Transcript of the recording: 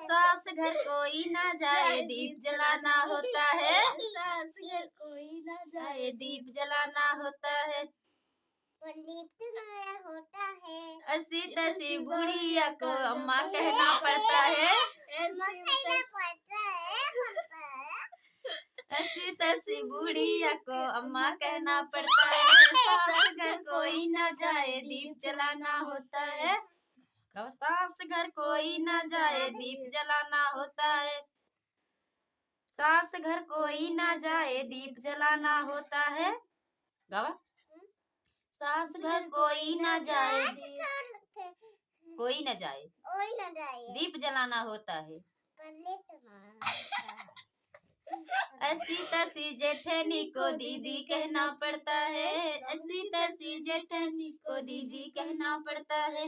सास घर कोई ना जाए दीप जलाना होता है, सास घर कोई ना जाए दीप जलाना होता है, दीप जलाना होता है। ऐसी तैसी बुढ़िया को अम्मा कहना पड़ता है, ऐसी तैसी बुढ़िया को अम्मा कहना पड़ता है। सास घर कोई ना जाए दीप जलाना होता है, सास घर कोई ना जाए दीप जलाना होता है, सास घर कोई ना जाए दीप जलाना होता है। गावा सास घर कोई ना जाए, कोई ना जाए दीप जलाना होता है, ऐसी तैसी जेठनी को दीदी कहना पड़ता है, ऐसी तैसी जेठनी को दीदी कहना पड़ता है।